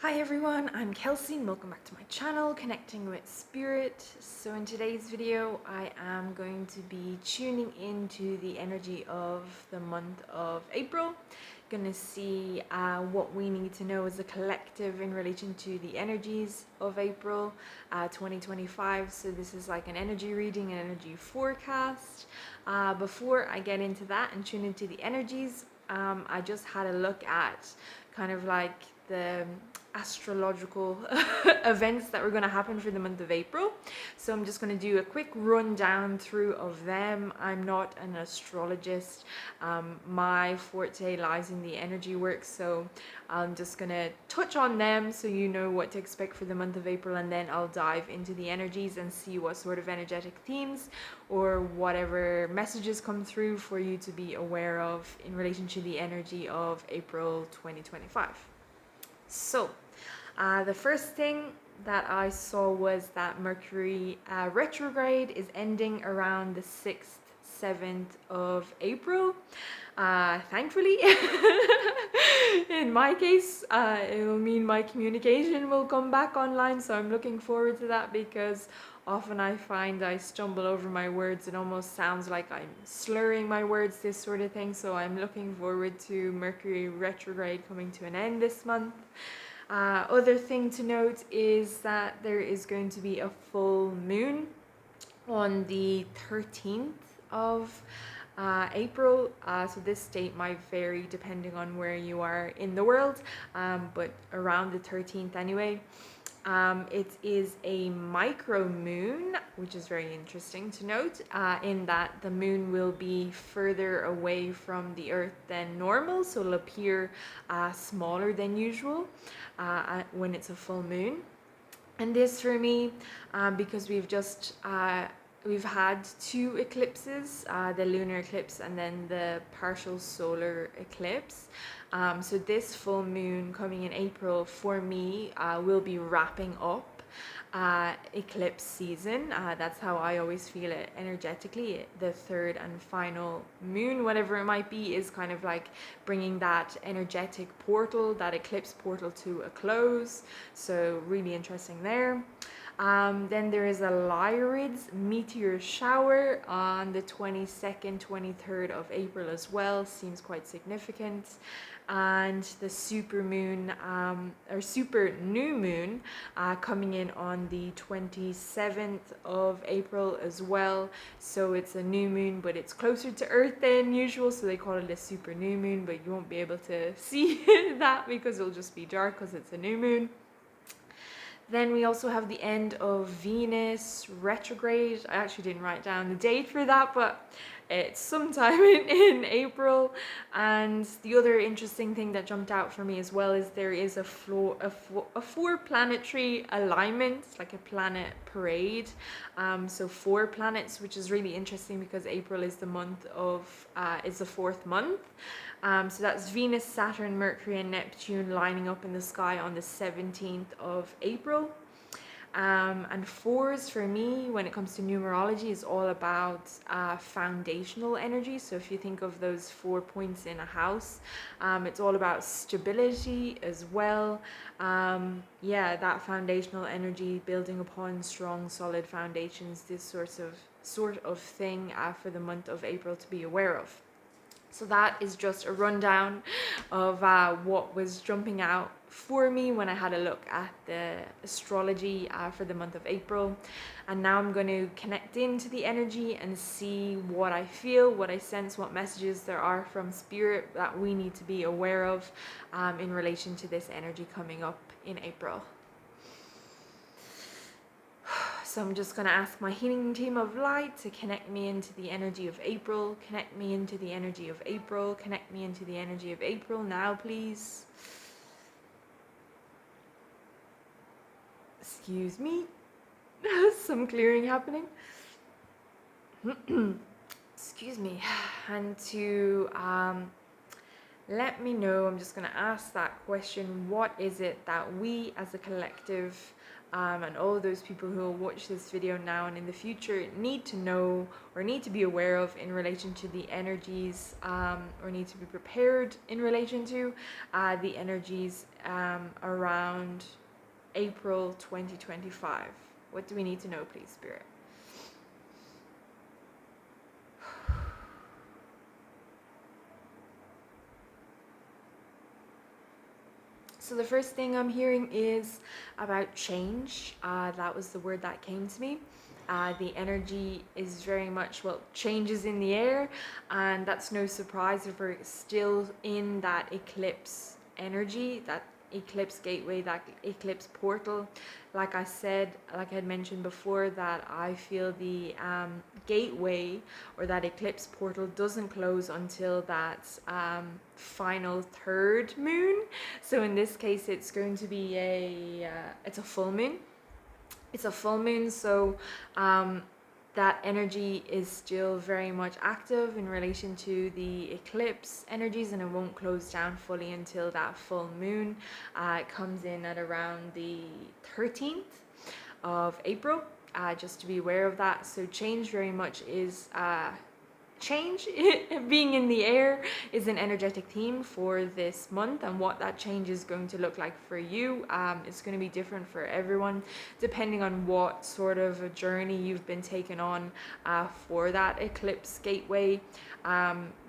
Hi everyone, I'm Kelsie and welcome back to my channel, Connecting with Spirit. So in today's video, I am going to be tuning into the energy of the month of April. Gonna see what we need to know as a collective in relation to the energies of April 2025. So this is like an energy reading, an energy forecast. Before I get into that and tune into the energies, I just had a look at kind of like the astrological events that were going to happen for the month of April. So I'm just going to do a quick rundown through of them. I'm not an astrologist. My forte lies in the energy work, so I'm just going to touch on them so you know what to expect for the month of April, and then I'll dive into the energies and see what sort of energetic themes or whatever messages come through for you to be aware of in relation to the energy of April 2025. So, the first thing that I saw was that Mercury retrograde is ending around the 6th, 7th of April. Thankfully, in my case, it will mean my communication will come back online. So I'm looking forward to that because often I find I stumble over my words. It almost sounds like I'm slurring my words, this sort of thing. So I'm looking forward to Mercury retrograde coming to an end this month. Other thing to note is that there is going to be a full moon on the 13th of April. So this date might vary depending on where you are in the world, but around the 13th anyway. It is a micro moon, which is very interesting to note, in that the moon will be further away from the earth than normal, so it'll appear smaller than usual when it's a full moon. And this for me, because we've had two eclipses, the lunar eclipse and then the partial solar eclipse. So this full moon coming in April for me will be wrapping up eclipse season. That's how I always feel it energetically. The third and final moon, whatever it might be, is kind of like bringing that energetic portal, that eclipse portal, to a close. So really interesting there. Then there is a Lyrids meteor shower on the 22nd, 23rd of April as well. Seems quite significant. And the super moon, or super new moon, coming in on the 27th of April as well. So it's a new moon, but it's closer to Earth than usual. So they call it a super new moon, but you won't be able to see that because it'll just be dark because it's a new moon. Then we also have the end of Venus retrograde. I actually didn't write down the date for that, but it's sometime in April. And the other interesting thing that jumped out for me as well is there is a four planetary alignment, like a planet parade. So 4 planets, which is really interesting because April is the month of, is the 4th month. So that's Venus, Saturn, Mercury, and Neptune lining up in the sky on the 17th of April. And 4s for me, when it comes to numerology, is all about foundational energy. So if you think of those 4 points in a house, it's all about stability as well. Yeah, that foundational energy, building upon strong, solid foundations, this sort of thing for the month of April to be aware of. So that is just a rundown of what was jumping out for me when I had a look at the astrology for the month of April. And now I'm going to connect into the energy and see what I feel, what I sense, what messages there are from spirit that we need to be aware of in relation to this energy coming up in April. So I'm just going to ask my healing team of light to connect me into the energy of April. Connect me into the energy of April. Connect me into the energy of April now, please. Excuse me. Some clearing happening. Excuse me. And to let me know. I'm just going to ask that question. What is it that we as a collective, and all of those people who will watch this video now and in the future, need to know or need to be aware of in relation to the energies, or need to be prepared in relation to the energies around April 2025? What do we need to know, please, Spirit? So the first thing I'm hearing is about change. That was the word that came to me. The energy is very much, well, changes in the air, and that's no surprise if we're still in that eclipse energy, that eclipse gateway, that eclipse portal. Like I said, like I had mentioned before, that I feel the gateway or that eclipse portal doesn't close until that final third moon. So in this case, it's going to be it's a full moon. It's a full moon, so that energy is still very much active in relation to the eclipse energies, and it won't close down fully until that full moon. It comes in at around the 13th of April, just to be aware of that. So change very much is change. Being in the air is an energetic theme for this month, and what that change is going to look like for you, it's going to be different for everyone depending on what sort of a journey you've been taken on for that eclipse gateway.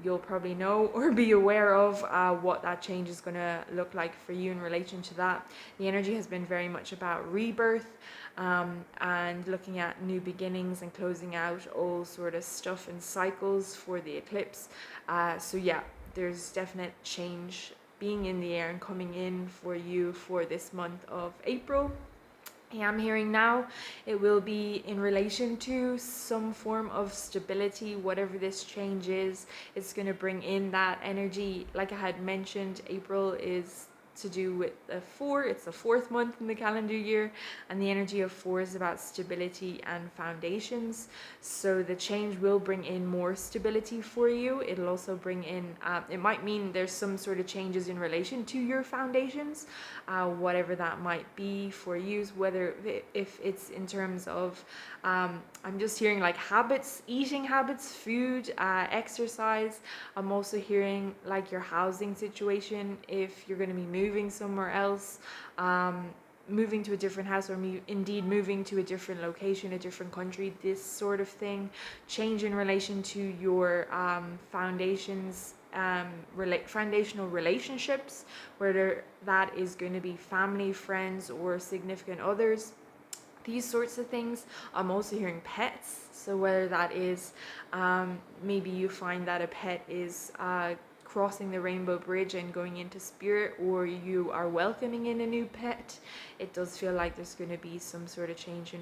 You'll probably know or be aware of what that change is going to look like for you in relation to that. The energy has been very much about rebirth, and looking at new beginnings and closing out all sort of stuff and cycles for the eclipse. So yeah, there's definite change being in the air and coming in for you for this month of April. I am hearing now it will be in relation to some form of stability, whatever this change is. It's going to bring in that energy. Like I had mentioned, April is to do with the 4. It's the 4th month in the calendar year, and the energy of 4 is about stability and foundations. So the change will bring in more stability for you. It'll also bring in, it might mean there's some sort of changes in relation to your foundations, whatever that might be for you, whether if it's in terms of, I'm just hearing like habits, eating habits, food, exercise. I'm also hearing like your housing situation, if you're going to be moving somewhere else, moving to a different house, or indeed moving to a different location, a different country, this sort of thing. Change in relation to your foundations, foundational relationships, whether that is going to be family, friends, or significant others. These sorts of things. I'm also hearing pets. So whether that is, maybe you find that a pet is crossing the rainbow bridge and going into spirit, or you are welcoming in a new pet, it does feel like there's going to be some sort of change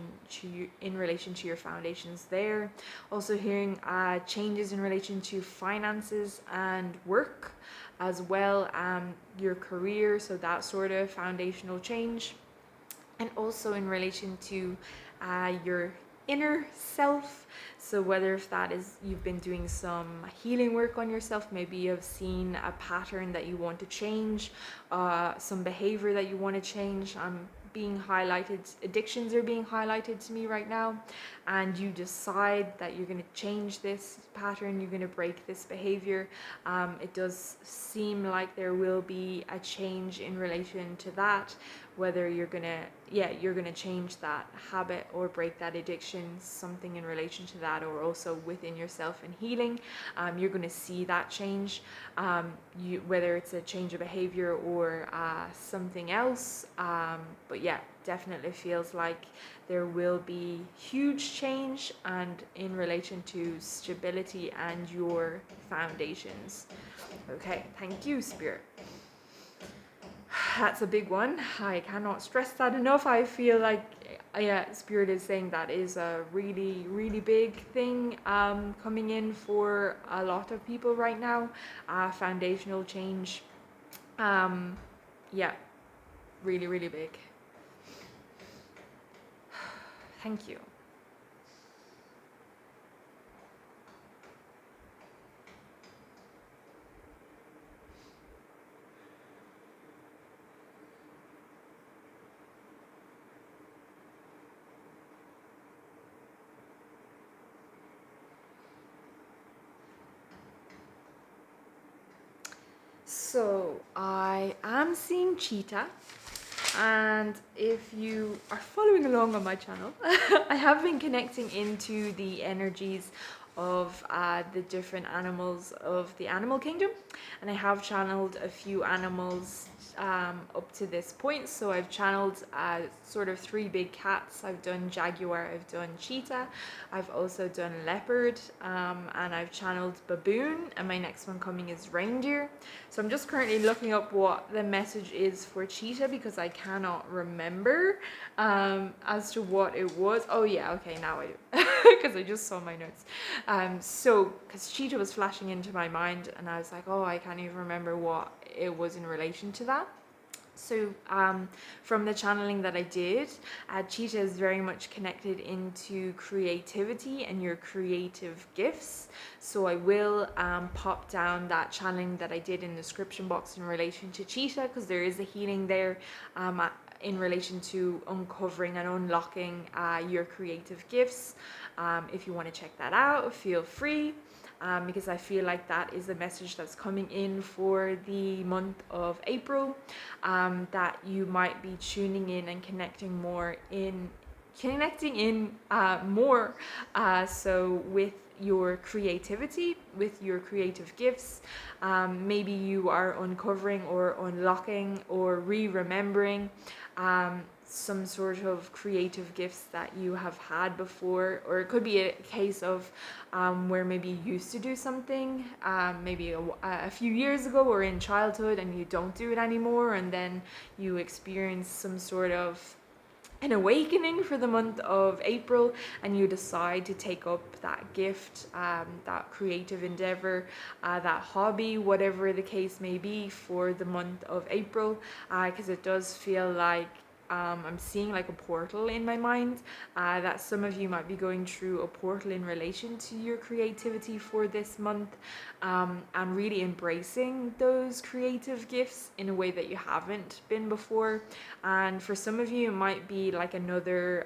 in relation to your foundations there. Also hearing changes in relation to finances and work as well, your career, so that sort of foundational change. And also in relation to your inner self. So whether if that is you've been doing some healing work on yourself, maybe you've seen a pattern that you want to change, some behavior that you want to change. Being highlighted, addictions are being highlighted to me right now, and you decide that you're going to change this pattern, you're going to break this behavior. It does seem like there will be a change in relation to that, whether you're gonna change that habit or break that addiction, something in relation to that, or also within yourself and healing. You're gonna see that change, whether it's a change of behavior or something else. But yeah, definitely feels like there will be huge change, and in relation to stability and your foundations. Okay, thank you, Spirit. That's a big one. I cannot stress that enough. I feel like, yeah, Spirit is saying that is a really, really big thing coming in for a lot of people right now. Foundational change. Yeah, really, really big. Thank you. So I am seeing cheetah, and if you are following along on my channel, I have been connecting into the energies of the different animals of the animal kingdom, and I have channeled a few animals up to this point. So I've channeled sort of 3 big cats. I've done jaguar, I've done cheetah, I've also done leopard, and I've channeled baboon, and my next one coming is reindeer. So I'm just currently looking up what the message is for cheetah because I cannot remember as to what it was. Oh yeah, okay, now I do, because I just saw my notes. So because cheetah was flashing into my mind, and I was like, oh, I can't even remember what it was in relation to that. So from the channeling that I did, cheetah is very much connected into creativity and your creative gifts. So I will pop down that channeling that I did in the description box in relation to cheetah, because there is a healing there in relation to uncovering and unlocking your creative gifts. If you want to check that out, feel free. Because I feel like that is the message that's coming in for the month of April, that you might be tuning in and connecting in more so with your creativity, with your creative gifts. Maybe you are uncovering or unlocking or re-remembering some sort of creative gifts that you have had before, or it could be a case of where maybe you used to do something maybe a few years ago or in childhood, and you don't do it anymore, and then you experience some sort of an awakening for the month of April, and you decide to take up that gift, that creative endeavor, that hobby, whatever the case may be, for the month of April, because it does feel like I'm seeing like a portal in my mind, that some of you might be going through a portal in relation to your creativity for this month, and really embracing those creative gifts in a way that you haven't been before. And for some of you, it might be like another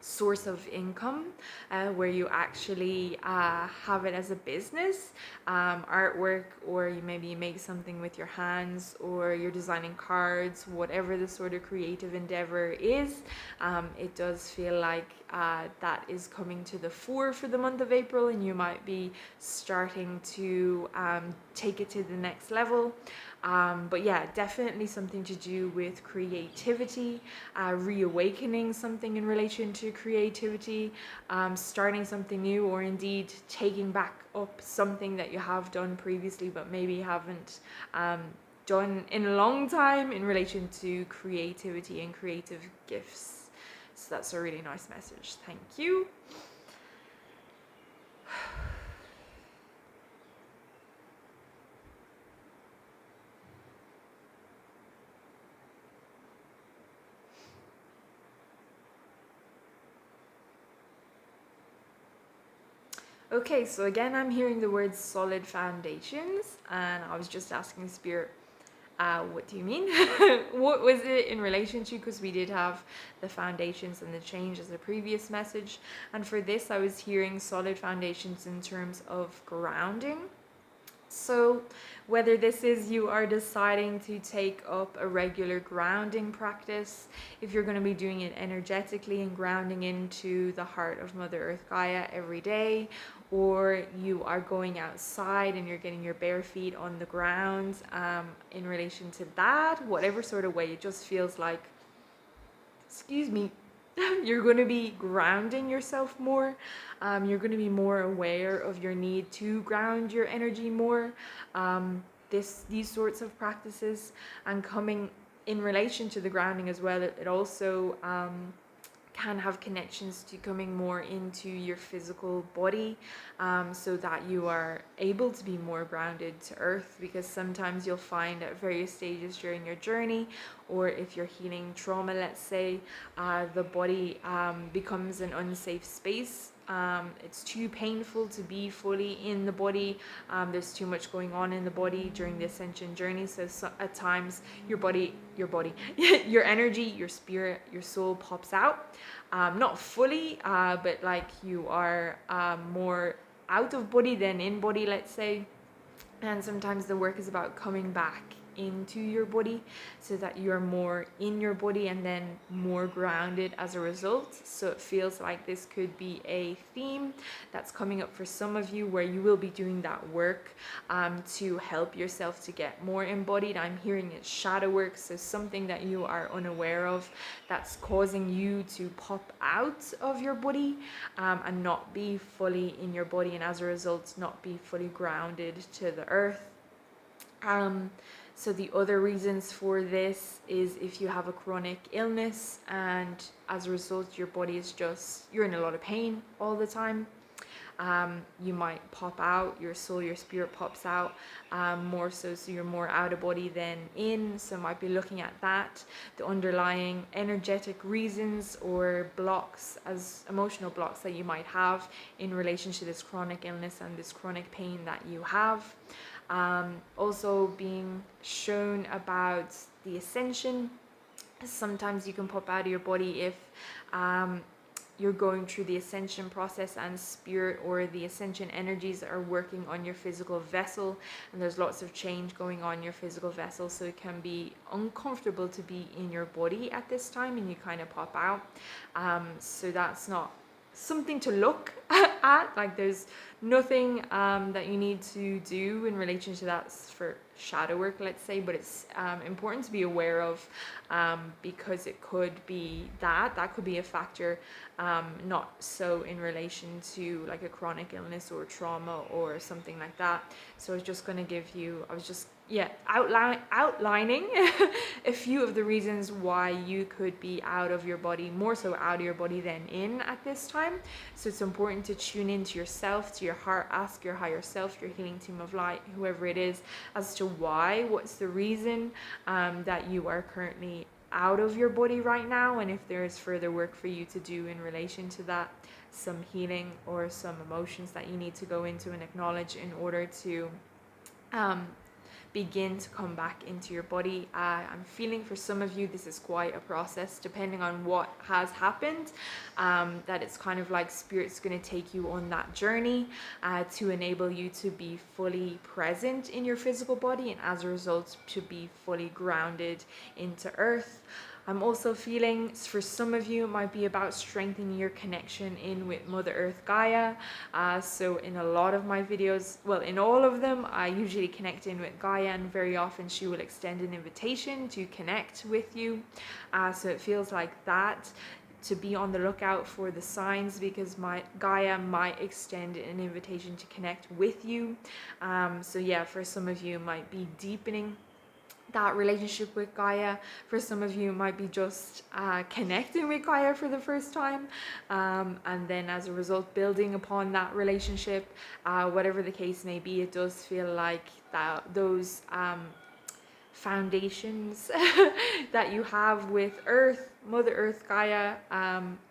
source of income, where you actually have it as a business, artwork, or you maybe make something with your hands, or you're designing cards, whatever the sort of creative endeavor is. It does feel like that is coming to the fore for the month of April, and you might be starting to take it to the next level. But yeah, definitely something to do with creativity, reawakening something in relation to creativity, starting something new, or indeed taking back up something that you have done previously but maybe haven't done in a long time in relation to creativity and creative gifts. So that's a really nice message. Thank you. Okay, so again, I'm hearing the word solid foundations, and I was just asking Spirit, what do you mean? What was it in relation to? Because we did have the foundations and the change as a previous message. And for this, I was hearing solid foundations in terms of grounding. So whether this is you are deciding to take up a regular grounding practice, if you're going to be doing it energetically and grounding into the heart of Mother Earth Gaia every day, or you are going outside and you're getting your bare feet on the ground, in relation to that, whatever sort of way, it just feels like, excuse me, you're going to be grounding yourself more. You're going to be more aware of your need to ground your energy more. These sorts of practices, and coming in relation to the grounding as well, it also can have connections to coming more into your physical body, so that you are able to be more grounded to earth, because sometimes you'll find at various stages during your journey, or if you're healing trauma, let's say, the body becomes an unsafe space. It's too painful to be fully in the body. There's too much going on in the body during the ascension journey. So at times your body, your energy, your spirit, your soul pops out. Not fully, but like you are more out of body than in body, let's say. And sometimes the work is about coming back into your body so that you're more in your body and then more grounded as a result. So it feels like this could be a theme that's coming up for some of you, where you will be doing that work to help yourself to get more embodied. I'm hearing it shadow work, so something that you are unaware of that's causing you to pop out of your body and not be fully in your body, and as a result not be fully grounded to the earth. So the other reasons for this is if you have a chronic illness and as a result your body is just, you're in a lot of pain all the time. You might pop out, your soul, your spirit pops out more so you're more out of body than in. So might be looking at that, the underlying energetic reasons or blocks, as emotional blocks that you might have in relation to this chronic illness and this chronic pain that you have. Also being shown about the ascension. Sometimes you can pop out of your body if you're going through the ascension process and spirit or the ascension energies are working on your physical vessel, and there's lots of change going on in your physical vessel, so it can be uncomfortable to be in your body at this time and you kind of pop out. So that's not something to look at, like there's nothing that you need to do in relation to that for shadow work, let's say, but it's important to be aware of because it could be that could be a factor, not so in relation to like a chronic illness or trauma or something like that. So I was just going to give you, outlining a few of the reasons why you could be out of your body, more so out of your body than in at this time. So it's important to tune into yourself, to your heart, ask your higher self, your healing team of light, whoever it is, as to what's the reason that you are currently out of your body right now, and if there is further work for you to do in relation to that, some healing or some emotions that you need to go into and acknowledge in order to begin to come back into your body. I'm feeling for some of you this is quite a process depending on what has happened, that it's kind of like spirit's going to take you on that journey to enable you to be fully present in your physical body and as a result to be fully grounded into earth. I'm also feeling for some of you it might be about strengthening your connection in with Mother Earth Gaia. So in a lot of my videos, well, in all of them, I usually connect in with Gaia, and very often she will extend an invitation to connect with you. So it feels like that, to be on the lookout for the signs, because my Gaia might extend an invitation to connect with you. So yeah, for some of you it might be deepening that relationship with Gaia. For some of you it might be just connecting with Gaia for the first time, and then as a result building upon that relationship. Whatever the case may be, it does feel like those foundations that you have with Earth, Mother Earth Gaia,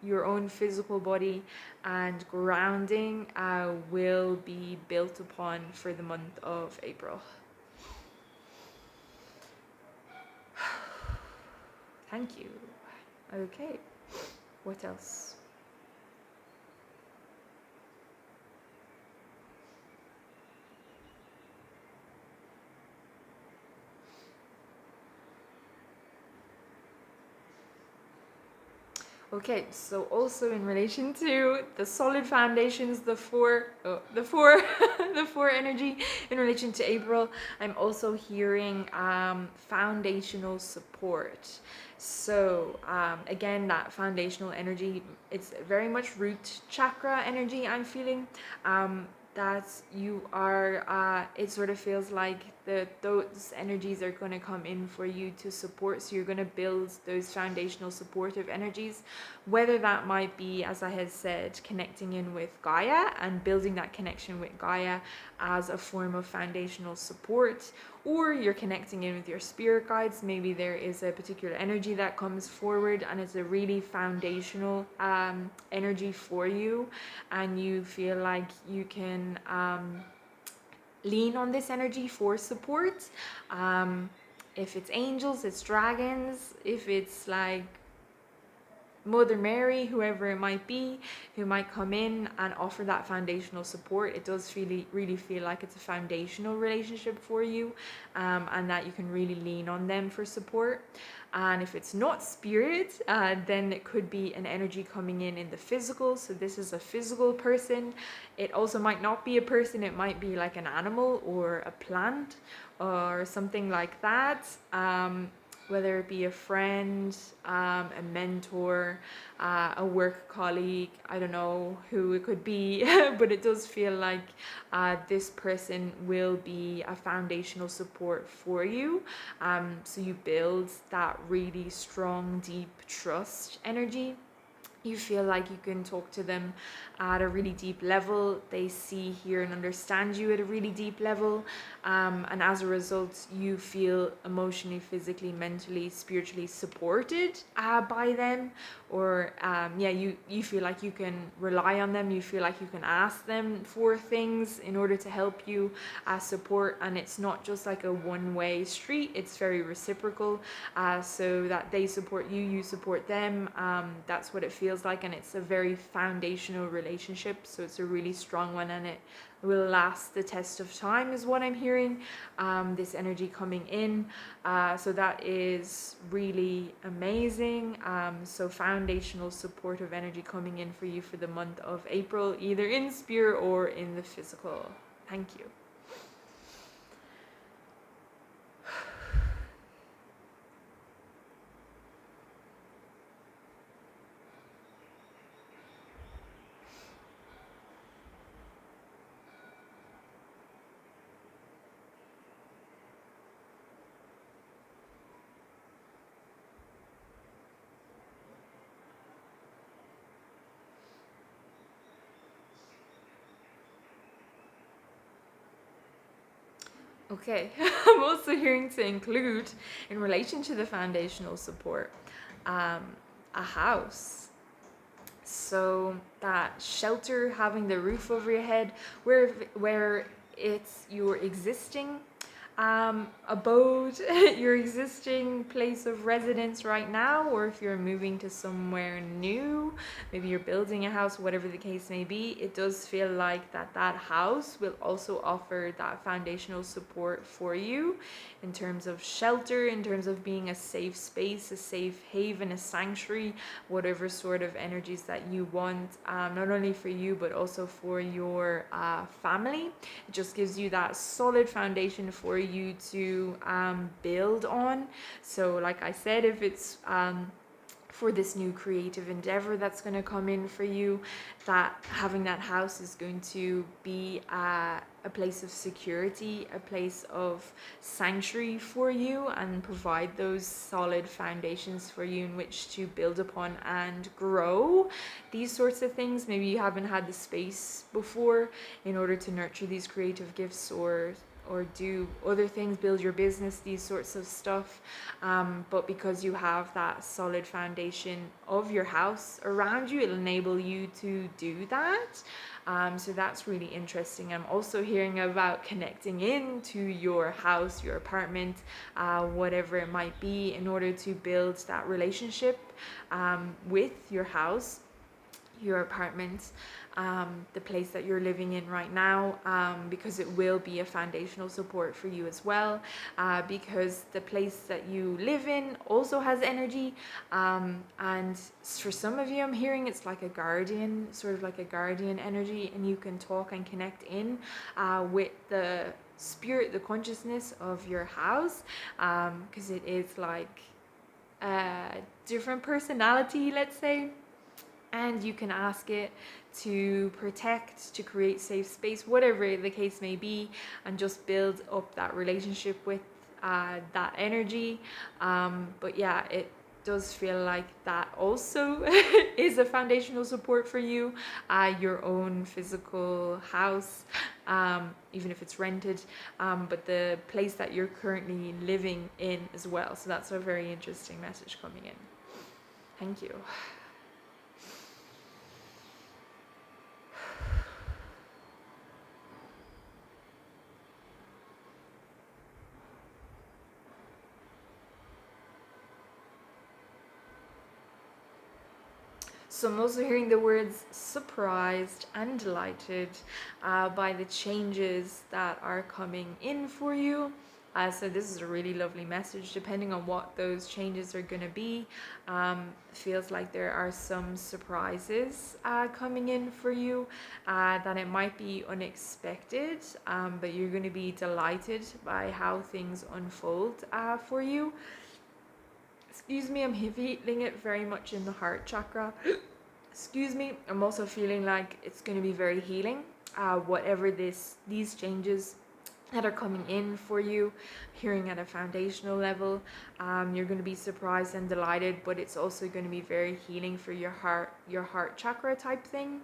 your own physical body and grounding will be built upon for the month of April. Thank you. Okay, what else? Okay, so also in relation to the solid foundations, the four the four energy in relation to April, I'm also hearing foundational support. So again, that foundational energy, it's very much root chakra energy I'm feeling. That you are, it sort of feels like those energies are going to come in for you to support. So you're going to build those foundational supportive energies, whether that might be, as I had said, connecting in with Gaia and building that connection with Gaia as a form of foundational support, or you're connecting in with your spirit guides. Maybe there is a particular energy that comes forward and it's a really foundational energy for you, and you feel like you can lean on this energy for support. If it's angels, it's dragons. If it's like Mother Mary, whoever it might be, who might come in and offer that foundational support. It does really feel like it's a foundational relationship for you, and that you can really lean on them for support. And if it's not spirit, then it could be an energy coming in the physical. So this is a physical person. It also might not be a person. It might be like an animal or a plant or something like that. Whether it be a friend, a mentor, a work colleague, I don't know who it could be, but it does feel like this person will be a foundational support for you. So you build that really strong, deep trust energy. You feel like you can talk to them at a really deep level. They see, hear, and understand you at a really deep level. And as a result, you feel emotionally, physically, mentally, spiritually supported by them. Or you feel like you can rely on them. You feel like you can ask them for things in order to help you support. And it's not just like a one-way street. It's very reciprocal. So that they support you, you support them. That's what it feels like, and it's a very foundational relationship. So it's a really strong one, and it will last the test of time, is what I'm hearing. This energy coming in, so that is really amazing. So foundational supportive energy coming in for you for the month of April, either in spirit or in the physical. Thank you. Okay, I'm also hearing to include, in relation to the foundational support, a house. So that shelter, having the roof over your head, where it's your existing abode, your existing place of residence right now, or if you're moving to somewhere new, maybe you're building a house, whatever the case may be, it does feel like that house will also offer that foundational support for you in terms of shelter, in terms of being a safe space, a safe haven, a sanctuary, whatever sort of energies that you want, not only for you but also for your family. It just gives you that solid foundation for you to build on. So like I said, if it's for this new creative endeavor that's going to come in for you, that having that house is going to be a place of security, a place of sanctuary for you, and provide those solid foundations for you in which to build upon and grow these sorts of things. Maybe you haven't had the space before in order to nurture these creative gifts or do other things, build your business, these sorts of stuff. But because you have that solid foundation of your house around you, it'll enable you to do that. So that's really interesting. I'm also hearing about connecting into your house, your apartment, whatever it might be, in order to build that relationship with your house, your apartment, the place that you're living in right now, because it will be a foundational support for you as well, because the place that you live in also has energy, and for some of you I'm hearing it's like a guardian, sort of like a guardian energy, and you can talk and connect in with the spirit, the consciousness of your house, because it is like a different personality, let's say. And you can ask it to protect, to create safe space, whatever the case may be, and just build up that relationship with that energy. But yeah, it does feel like that also is a foundational support for you, your own physical house, even if it's rented, but the place that you're currently living in as well. So that's a very interesting message coming in. Thank you. So I'm also hearing the words surprised and delighted by the changes that are coming in for you. So this is a really lovely message, depending on what those changes are going to be. Feels like there are some surprises coming in for you, that it might be unexpected, but you're going to be delighted by how things unfold for you. Excuse me, I'm feeling it very much in the heart chakra. Excuse me, I'm also feeling like it's going to be very healing. Whatever these changes that are coming in for you, hearing at a foundational level, you're going to be surprised and delighted, but it's also going to be very healing for your heart chakra type thing.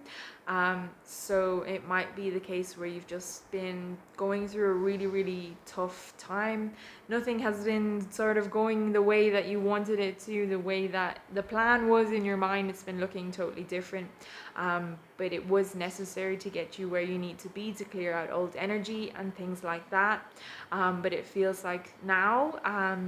So it might be the case where you've just been going through a really tough time. Nothing has been sort of going the way that you wanted it to, the way that the plan was in your mind. It's been looking totally different, but it was necessary to get you where you need to be, to clear out old energy and things like that. But it feels like now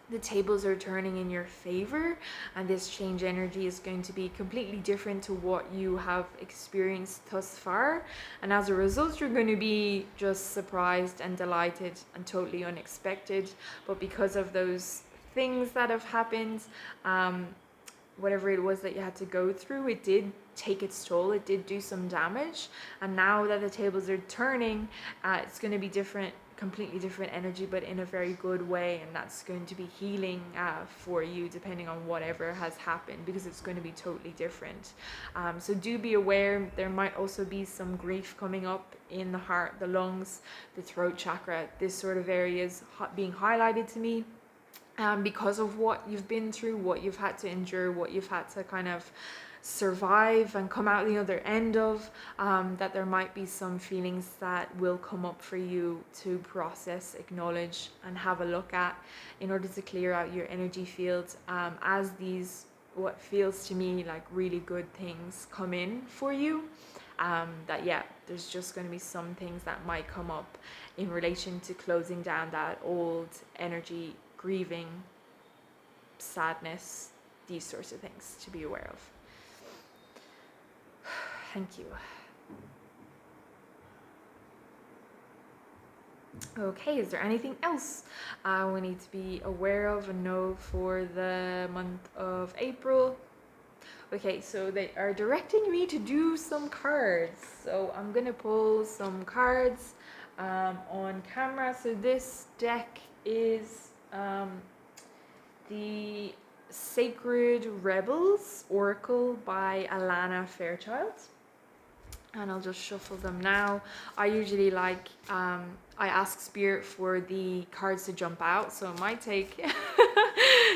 the tables are turning in your favor, and this change energy is going to be completely different to what you have experienced thus far, and as a result you're going to be just surprised and delighted and totally unexpected. But because of those things that have happened, whatever it was that you had to go through, it did take its toll, it did do some damage, and now that the tables are turning, it's going to be different, completely different energy, but in a very good way, and that's going to be healing for you, depending on whatever has happened, because it's going to be totally different. So do be aware, there might also be some grief coming up in the heart, the lungs, the throat chakra. This sort of area is being highlighted to me, because of what you've been through, what you've had to endure, what you've had to kind of survive and come out the other end of, that there might be some feelings that will come up for you to process, acknowledge, and have a look at, in order to clear out your energy field, as these, what feels to me like really good things, come in for you. That yeah, there's just going to be some things that might come up in relation to closing down that old energy, grieving, sadness, these sorts of things to be aware of. Thank you. Okay, is there anything else we need to be aware of and know for the month of April? Okay, so they are directing me to do some cards. So I'm gonna pull some cards on camera. So this deck is the Sacred Rebels Oracle by Alana Fairchild. And I'll just shuffle them now. I usually like, I ask Spirit for the cards to jump out, so it might take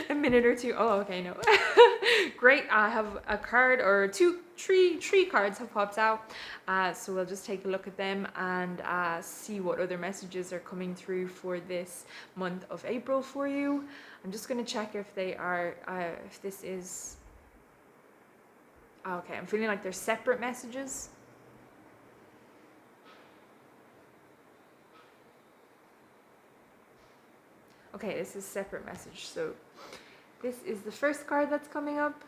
a minute or two. Oh, okay, no. Great, I have a card, or three cards have popped out. So we'll just take a look at them and see what other messages are coming through for this month of April for you. I'm just gonna check if they are, if this is, okay, I'm feeling like they're separate messages. Okay, this is separate message. So this is the first card that's coming up,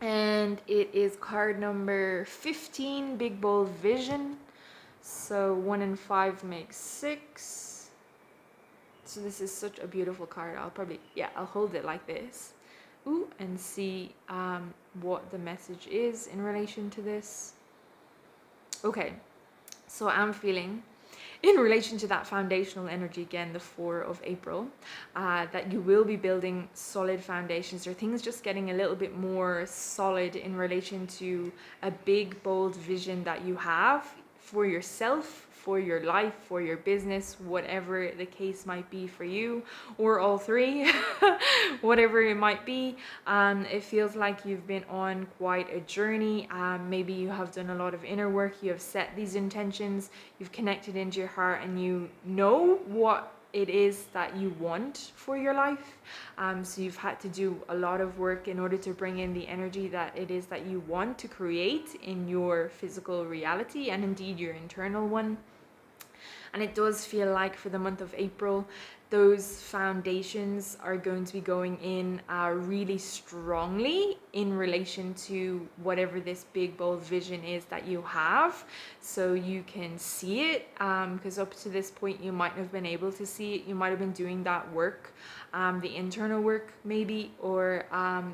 and it is card number 15, Big Bold Vision. So 1 and 5 makes 6. So this is such a beautiful card. I'll probably, yeah, I'll hold it like this. Ooh, and see what the message is in relation to this. Okay, so I'm feeling, in relation to that foundational energy, again, the 4 of April, that you will be building solid foundations, or things just getting a little bit more solid in relation to a big, bold vision that you have for yourself, for your life, for your business, whatever the case might be for you, or all three, whatever it might be. It feels like you've been on quite a journey. Maybe you have done a lot of inner work, you have set these intentions, you've connected into your heart, and you know what it is that you want for your life. So you've had to do a lot of work in order to bring in the energy that it is that you want to create in your physical reality, and indeed your internal one. And it does feel like for the month of April, those foundations are going to be going in really strongly in relation to whatever this big bold vision is that you have, so you can see it, because up to this point you might have been able to see it. You might have been doing that work, the internal work maybe, or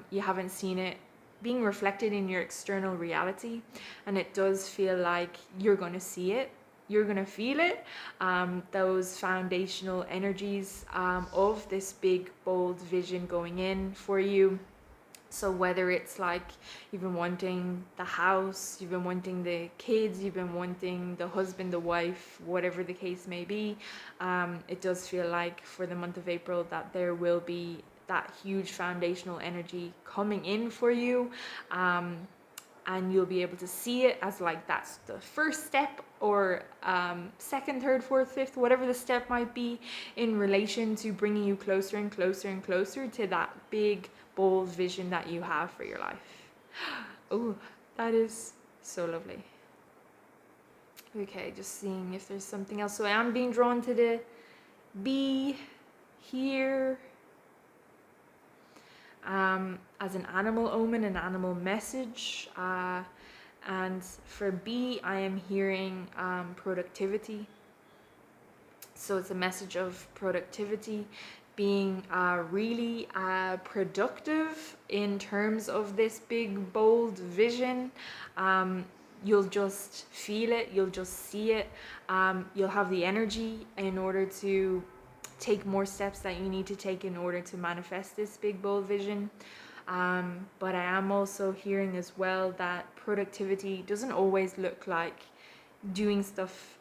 you haven't seen it being reflected in your external reality, and it does feel like you're going to see it, you're going to feel it, those foundational energies of this big bold vision going in for you. So whether it's like you've been wanting the house, you've been wanting the kids, you've been wanting the husband, the wife, whatever the case may be, it does feel like for the month of April that there will be that huge foundational energy coming in for you. And you'll be able to see it as like that's the first step, or second, third, fourth, fifth, whatever the step might be, in relation to bringing you closer and closer and closer to that big bold vision that you have for your life. Oh, that is so lovely. Okay, just seeing if there's something else. So I am being drawn to the bee here, as an animal omen, an animal message, and for B, I am hearing productivity. So it's a message of productivity, being really productive in terms of this big bold vision. You'll just feel it, you'll just see it, you'll have the energy in order to take more steps that you need to take in order to manifest this big bold vision. But I am also hearing as well that productivity doesn't always look like doing stuff,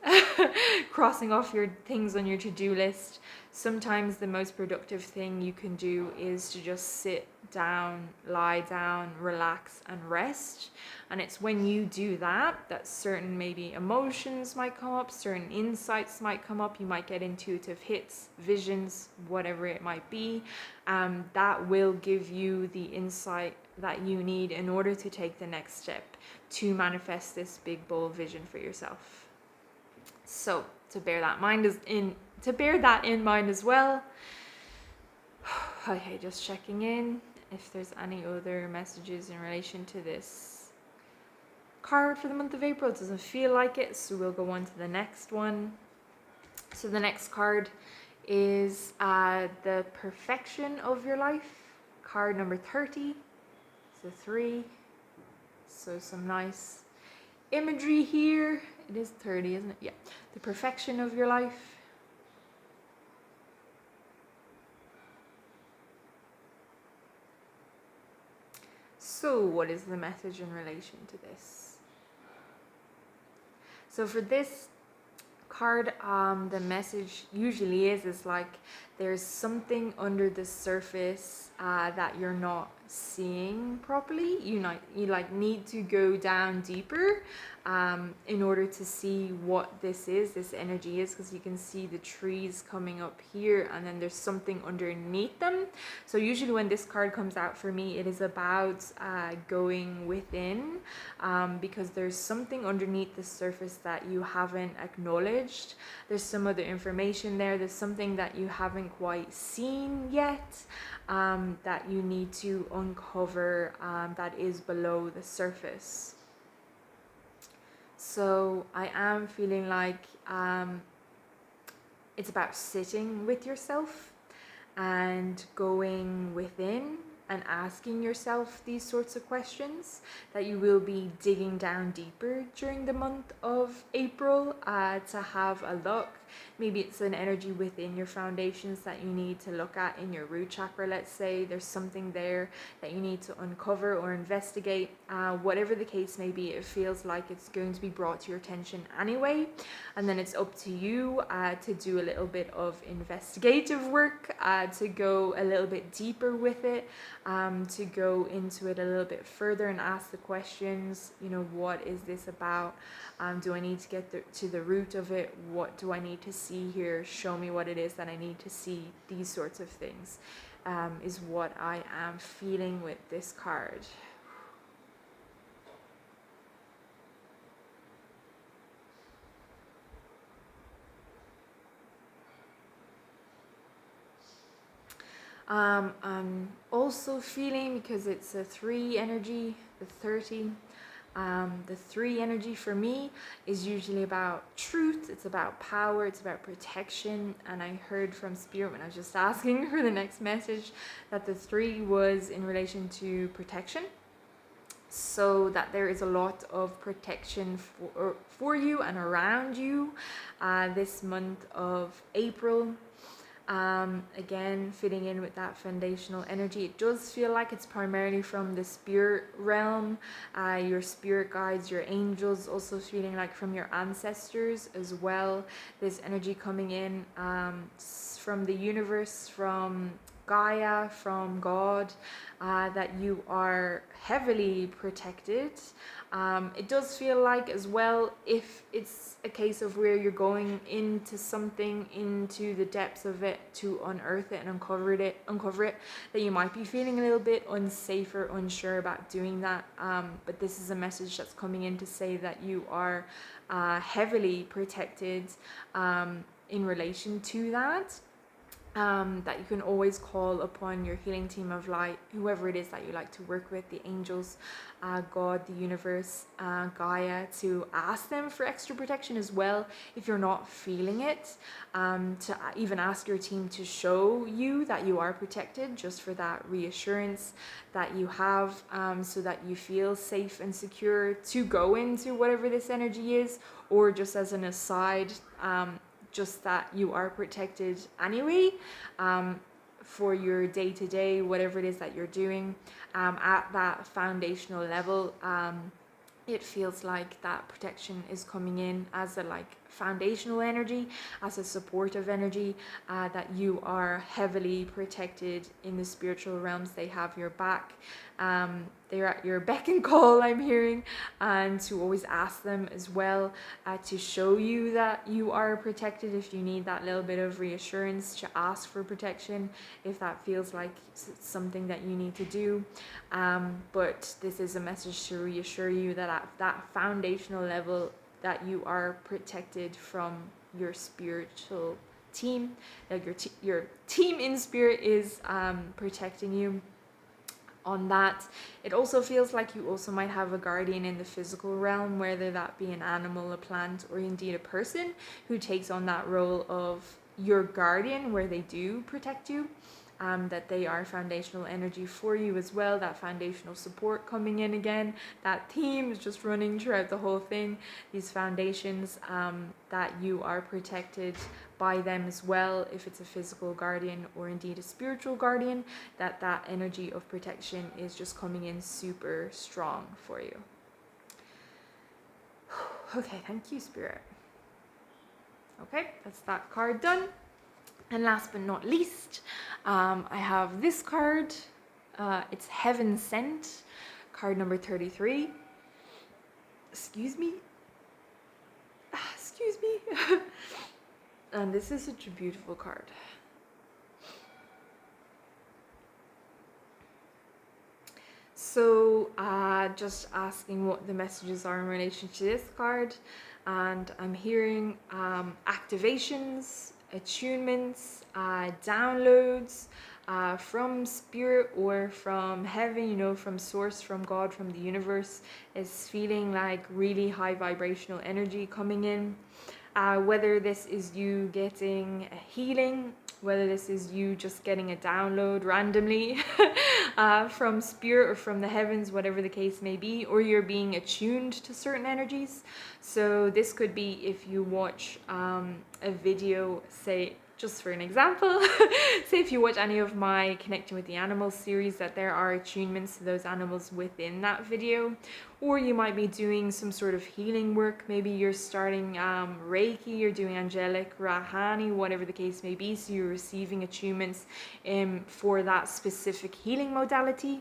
crossing off your things on your to-do list. Sometimes the most productive thing you can do is to just sit down, lie down, relax and rest. And it's when you do that that certain maybe emotions might come up, certain insights might come up, you might get intuitive hits, visions, whatever it might be. That will give you the insight that you need in order to take the next step to manifest this big bold vision for yourself. So to bear that in mind as well. Okay, just checking in if there's any other messages in relation to this card for the month of April. It doesn't feel like it, so we'll go on to the next one. So the next card is the perfection of your life, card number 30. So 3. So some nice imagery here. It is 30, isn't it? Yeah. The perfection of your life. So what is the message in relation to this? So for this card, the message usually is like there's something under the surface that you're not seeing properly. You like need to go down deeper in order to see what this energy is, because you can see the trees coming up here and then there's something underneath them. So usually when this card comes out for me, it is about going within, because there's something underneath the surface that you haven't acknowledged. There's some other information there's something that you haven't quite seen yet, that you need to uncover, that is below the surface. So I am feeling like it's about sitting with yourself and going within and asking yourself these sorts of questions, that you will be digging down deeper during the month of April to have a look. Maybe it's an energy within your foundations that you need to look at in your root chakra, let's say. There's something there that you need to uncover or investigate. Whatever the case may be, it feels like it's going to be brought to your attention anyway. And then it's up to you to do a little bit of investigative work, to go a little bit deeper with it, to go into it a little bit further and ask the questions, what is this about? Do I need to get to the root of it? What do I need to see here? Show me what it is that I need to see. These sorts of things is what I am feeling with this card. I'm also feeling, because it's a 3 energy, the 30. The 3 energy for me is usually about truth, it's about power, it's about protection. And I heard from Spirit when I was just asking for the next message that the 3 was in relation to protection. So that there is a lot of protection for you and around you this month of April. Again, fitting in with that foundational energy, it does feel like it's primarily from the spirit realm, your spirit guides, your angels, also feeling like from your ancestors as well. This energy coming in from the universe, from Gaia, from God, that you are heavily protected. It does feel like as well, if it's a case of where you're going into something, into the depths of it to unearth it and uncover it, that you might be feeling a little bit unsafe or unsure about doing that. But this is a message that's coming in to say that you are heavily protected in relation to that. That you can always call upon your healing team of light, whoever it is that you like to work with, the angels, God, the universe, Gaia, to ask them for extra protection as well if you're not feeling it, to even ask your team to show you that you are protected, just for that reassurance that you have, so that you feel safe and secure to go into whatever this energy is. Or just as an aside, just that you are protected anyway, for your day-to-day, whatever it is that you're doing, at that foundational level. It feels like that protection is coming in as a foundational energy, as a supportive energy, that you are heavily protected in the spiritual realms. They have your back. They're at your beck and call, I'm hearing, and to always ask them as well to show you that you are protected. If you need that little bit of reassurance, to ask for protection if that feels like something that you need to do. But this is a message to reassure you that at that foundational level, that you are protected from your spiritual team. Like your team in spirit is protecting you on that. It also feels like you also might have a guardian in the physical realm, whether that be an animal, a plant, or indeed a person who takes on that role of your guardian, where they do protect you. That they are foundational energy for you as well, that foundational support coming in again. That theme is just running throughout the whole thing, these foundations, that you are protected by them as well. If it's a physical guardian or indeed a spiritual guardian, that energy of protection is just coming in super strong for you. Okay, thank you, Spirit. Okay, that's that card done. And last but not least, I have this card. It's Heaven Sent, card number 33. Excuse me. Excuse me. And this is such a beautiful card. So just asking what the messages are in relation to this card. And I'm hearing activations, attunements, downloads from spirit or from heaven, you know, from source, from God, from the universe. Is feeling like really high vibrational energy coming in. Whether this is you getting a healing, whether this is you just getting a download randomly from spirit or from the heavens, whatever the case may be, or you're being attuned to certain energies. So this could be if you watch a video, say, just for an example, say if you watch any of my Connecting with the Animals series, that there are attunements to those animals within that video. Or you might be doing some sort of healing work. Maybe you're starting Reiki, you're doing Angelic, Rahani, whatever the case may be. So you're receiving attunements for that specific healing modality.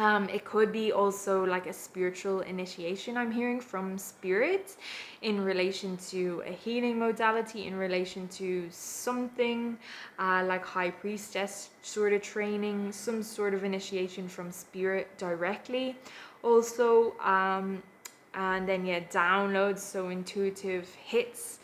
It could be also like a spiritual initiation, I'm hearing from spirit, in relation to a healing modality, in relation to something like high priestess sort of training, some sort of initiation from spirit directly. Also, and then downloads, so intuitive hits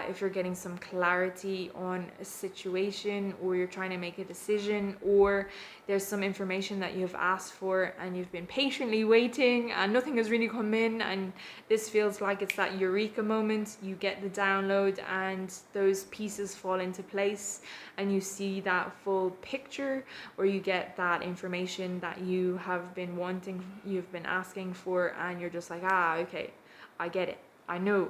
if you're getting some clarity on a situation, or you're trying to make a decision, or there's some information that you've asked for and you've been patiently waiting and nothing has really come in, and this feels like it's that eureka moment. You get the download and those pieces fall into place and you see that full picture, or you get that information that you have been wanting, you've been asking for, and you're just like, okay, I get it, I know.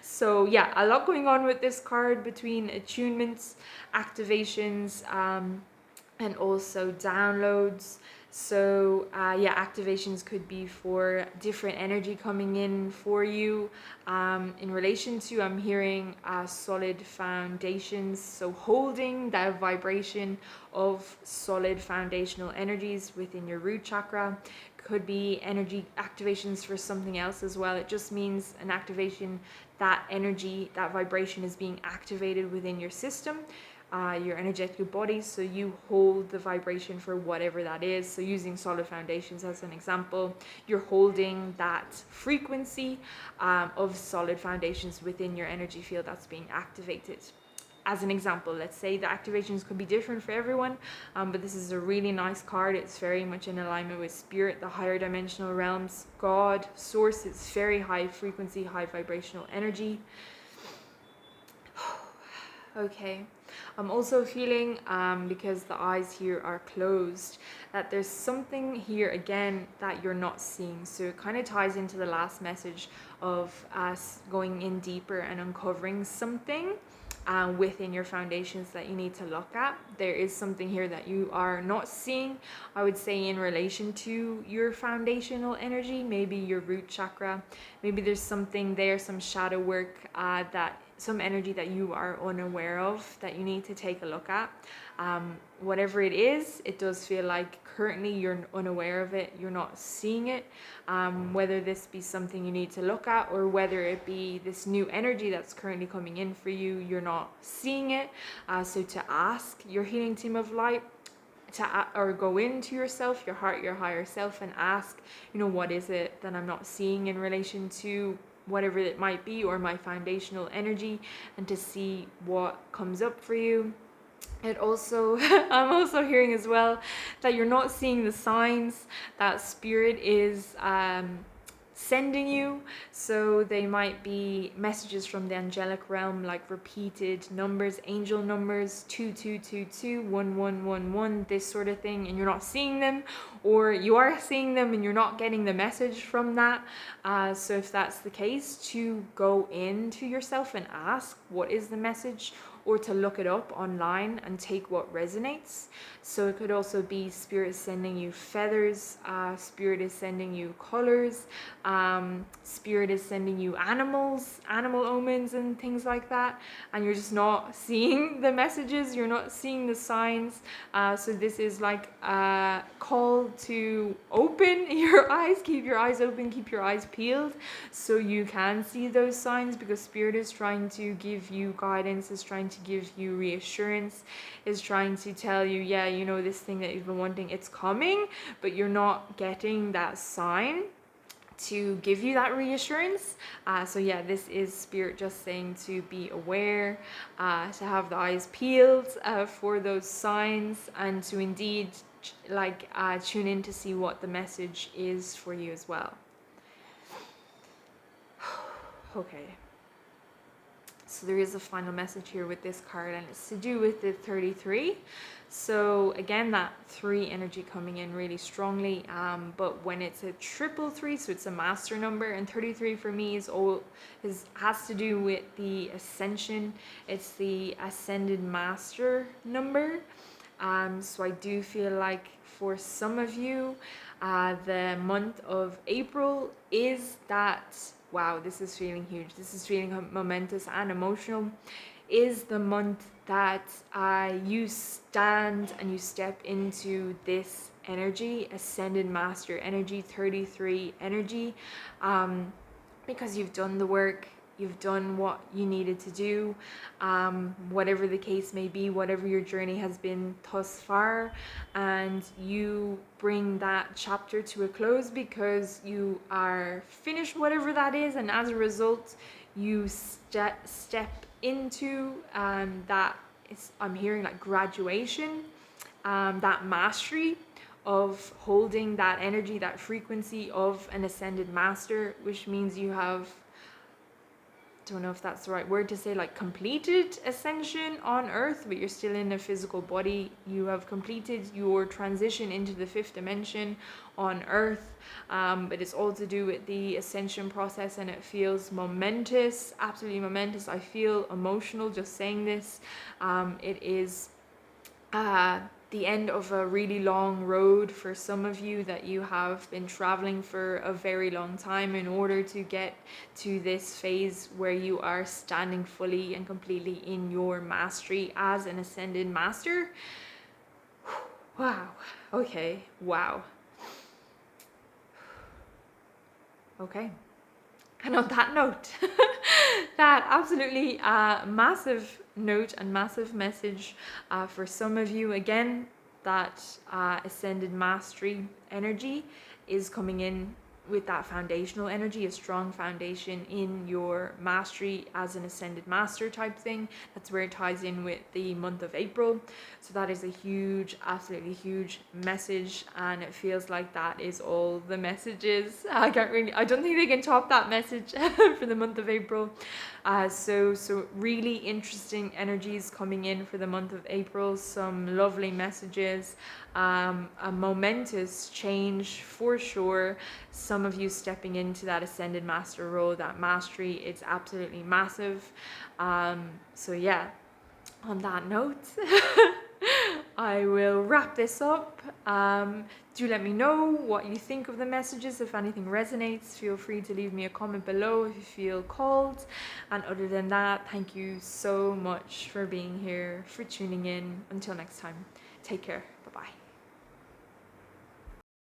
So yeah, a lot going on with this card between attunements, activations, and also downloads. So yeah, activations could be for different energy coming in for you. In relation to, I'm hearing solid foundations, so holding that vibration of solid foundational energies within your root chakra. Could be energy activations for something else as well. It just means an activation, that energy, that vibration is being activated within your system, your energetic body, so you hold the vibration for whatever that is. So using solid foundations as an example, you're holding that frequency of solid foundations within your energy field that's being activated. As an example, let's say the activations could be different for everyone, but this is a really nice card. It's very much in alignment with spirit, the higher dimensional realms, God, source. It's very high frequency, high vibrational energy. Okay, I'm also feeling, because the eyes here are closed, that there's something here again that you're not seeing. So it kind of ties into the last message of us going in deeper and uncovering something within your foundations that you need to look at. There is something here that you are not seeing, I would say, in relation to your foundational energy, maybe your root chakra. Maybe there's something there, some shadow work, that some energy that you are unaware of that you need to take a look at. Whatever it is, it does feel like currently you're unaware of it, you're not seeing it. Whether this be something you need to look at, or whether it be this new energy that's currently coming in for you, you're not seeing it. So to ask your healing team of light, or go into yourself, your heart, your higher self, and ask, what is it that I'm not seeing in relation to whatever it might be, or my foundational energy, and to see what comes up for you. It also, I'm also hearing as well that you're not seeing the signs that spirit is sending you. So they might be messages from the angelic realm, like repeated numbers, angel numbers, 2222, 1111, this sort of thing, and you're not seeing them, or you are seeing them and you're not getting the message from that. So if that's the case, to go into yourself and ask, what is the message? Or to look it up online and take what resonates. So it could also be spirit sending you feathers, spirit is sending you colors, spirit is sending you animals, animal omens and things like that, and you're just not seeing the messages, you're not seeing the signs. So this is like a call to open your eyes, keep your eyes open, keep your eyes peeled, so you can see those signs, because spirit is trying to give you guidance, is trying to give you reassurance, is trying to tell you, yeah, this thing that you've been wanting, it's coming, but you're not getting that sign to give you that reassurance. So yeah, this is spirit just saying to be aware, to have the eyes peeled for those signs, and to indeed tune in to see what the message is for you as well. Okay. So there is a final message here with this card, and it's to do with the 33. So again, that 3 energy coming in really strongly, but when it's a triple 3, so it's a master number, and 33 for me has to do with the ascension. It's the ascended master number. So I do feel like for some of you, the month of April is that, wow, this is feeling huge, this is feeling momentous and emotional, is the month that you stand and you step into this energy, ascended master energy, 33 energy, because you've done the work, you've done what you needed to do, whatever the case may be, whatever your journey has been thus far, and you bring that chapter to a close because you are finished, whatever that is, and as a result you step into that is, I'm hearing like graduation, that mastery of holding that energy, that frequency of an ascended master, which means you have, don't know if that's the right word to say, like completed ascension on earth, but you're still in a physical body. You have completed your transition into the fifth dimension on earth, but it's all to do with the ascension process, and it feels momentous, absolutely momentous. I feel emotional just saying this. It is the end of a really long road for some of you, that you have been traveling for a very long time in order to get to this phase where you are standing fully and completely in your mastery as an ascended master. Wow. Okay. Wow. Okay. And on that note, that absolutely massive note and massive message for some of you, again, that ascended mastery energy is coming in with that foundational energy, a strong foundation in your mastery as an ascended master type thing. That's where it ties in with the month of April. So that is a huge, absolutely huge message, and it feels like that is all the messages. I don't think they can top that message for the month of April. So really interesting energies coming in for the month of April. Some lovely messages, a momentous change for sure. Some of you stepping into that ascended master role, that mastery, it's absolutely massive. So yeah, on that note, I will wrap this up. Do let me know what you think of the messages. If anything resonates, feel free to leave me a comment below if you feel called. And other than that, thank you so much for being here, for tuning in. Until next time, take care.